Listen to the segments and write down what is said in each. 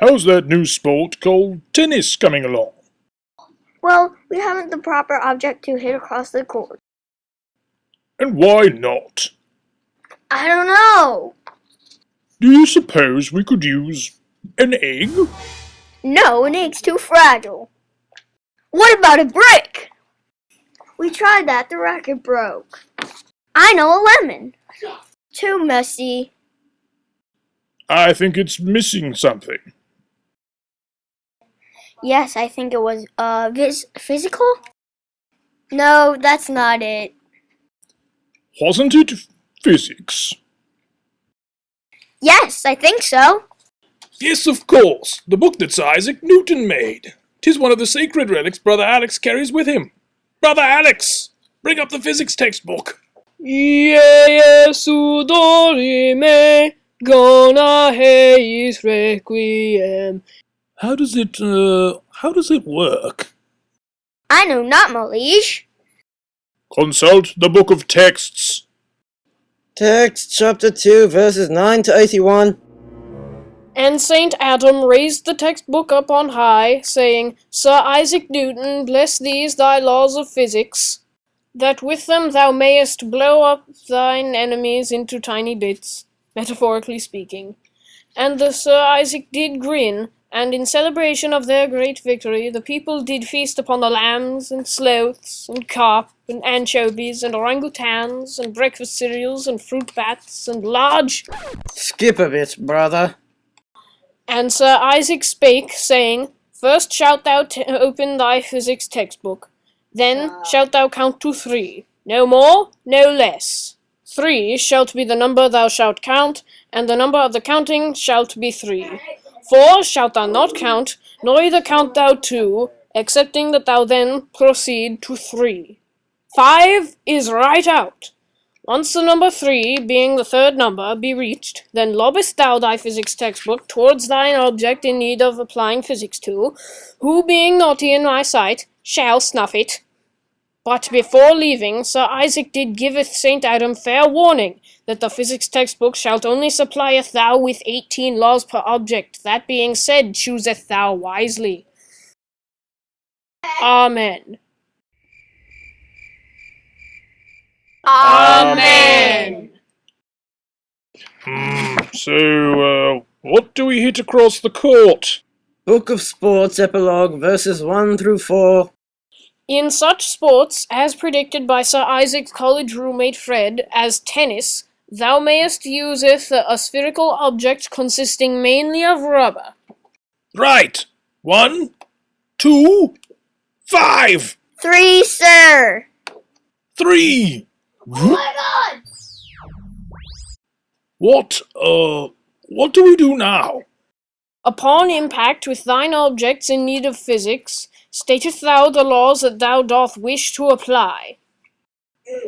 How's that new sport called tennis coming along? Well, we haven't the proper object to hit across the court. And why not? I don't know. Do you suppose we could use an egg? No, an egg's too fragile. What about a brick? We tried that, the racket broke. I know a lemon. Too messy. I think it's missing something. Yes, I think it was, physical? No, that's not it. Wasn't it physics? Yes, I think so. Yes, of course. The book that Sir Isaac Newton made. 'Tis one of the sacred relics Brother Alex carries with him. Brother Alex, bring up the physics textbook. Jesu dorime, gona heis requiem. How does it work? I know not, my liege. Consult the book of texts. Text chapter 2, verses 9 to 81. And Saint Adam raised the textbook up on high, saying, Sir Isaac Newton, bless these thy laws of physics, that with them thou mayest blow up thine enemies into tiny bits, metaphorically speaking. And the Sir Isaac did grin, and in celebration of their great victory, the people did feast upon the lambs, and sloths, and carp, and anchovies, and orangutans, and breakfast cereals, and fruit bats, and large... Skip a bit, brother. And Sir Isaac spake, saying, First shalt thou open thy physics textbook, then shalt thou count to 3, no more, no less. 3 shalt be the number thou shalt count, and the number of the counting shalt be 3. 4 shalt thou not count, nor either count thou 2, excepting that thou then proceed to 3. 5 is right out. Once the number 3, being the third number, be reached, then lobbest thou thy physics textbook towards thine object in need of applying physics to, who, being naughty in my sight, shall snuff it. But before leaving, Sir Isaac did giveth Saint Adam fair warning, that the physics textbook shalt only supplieth thou with 18 laws per object. That being said, chooseth thou wisely. Amen. Amen. So, what do we hit across the court? Book of Sports Epilogue, verses 1 through 4. In such sports, as predicted by Sir Isaac's college roommate Fred, as tennis, thou mayest useth a spherical object consisting mainly of rubber. Right. 1, 2, 5. 3, sir. 3. Oh my god! What do we do now? Upon impact with thine objects in need of physics, stateth thou the laws that thou doth wish to apply.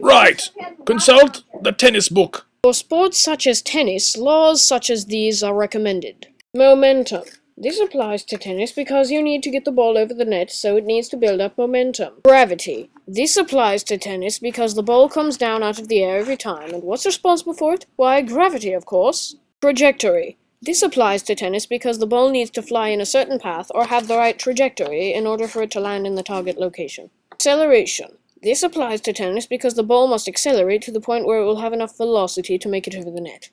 Right. Consult the tennis book. For sports such as tennis, laws such as these are recommended. Momentum. This applies to tennis because you need to get the ball over the net, so it needs to build up momentum. Gravity. This applies to tennis because the ball comes down out of the air every time, and what's responsible for it? Why, gravity, of course. Trajectory. This applies to tennis because the ball needs to fly in a certain path or have the right trajectory in order for it to land in the target location. Acceleration. This applies to tennis because the ball must accelerate to the point where it will have enough velocity to make it over the net.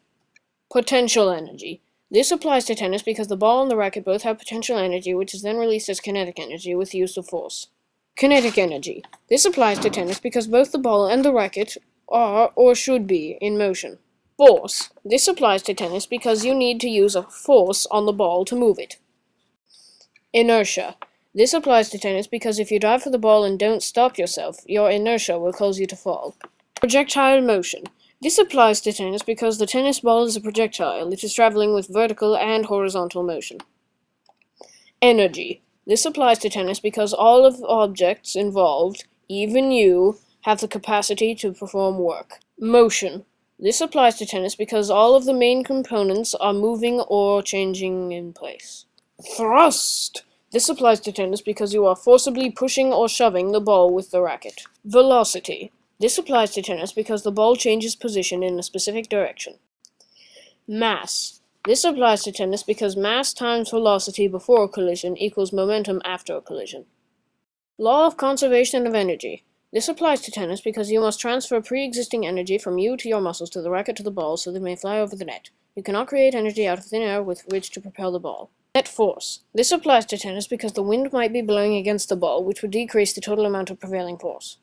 Potential energy. This applies to tennis because the ball and the racket both have potential energy, which is then released as kinetic energy with the use of force. Kinetic energy. This applies to tennis because both the ball and the racket are, or should be, in motion. Force. This applies to tennis because you need to use a force on the ball to move it. Inertia. This applies to tennis because if you dive for the ball and don't stop yourself, your inertia will cause you to fall. Projectile motion. This applies to tennis because the tennis ball is a projectile. It is traveling with vertical and horizontal motion. Energy. This applies to tennis because all of the objects involved, even you, have the capacity to perform work. Motion. This applies to tennis because all of the main components are moving or changing in place. Thrust. This applies to tennis because you are forcibly pushing or shoving the ball with the racket. Velocity. This applies to tennis because the ball changes position in a specific direction. Mass. This applies to tennis because mass times velocity before a collision equals momentum after a collision. Law of conservation of energy. This applies to tennis because you must transfer pre-existing energy from you to your muscles to the racket to the ball so they may fly over the net. You cannot create energy out of thin air with which to propel the ball. Net force. This applies to tennis because the wind might be blowing against the ball, which would decrease the total amount of prevailing force.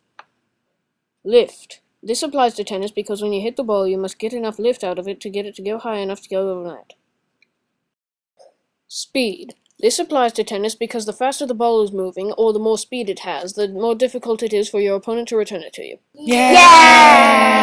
Lift. This applies to tennis because when you hit the ball, you must get enough lift out of it to get it to go high enough to go over the net. Speed. This applies to tennis because the faster the ball is moving, or the more speed it has, the more difficult it is for your opponent to return it to you. Yeah!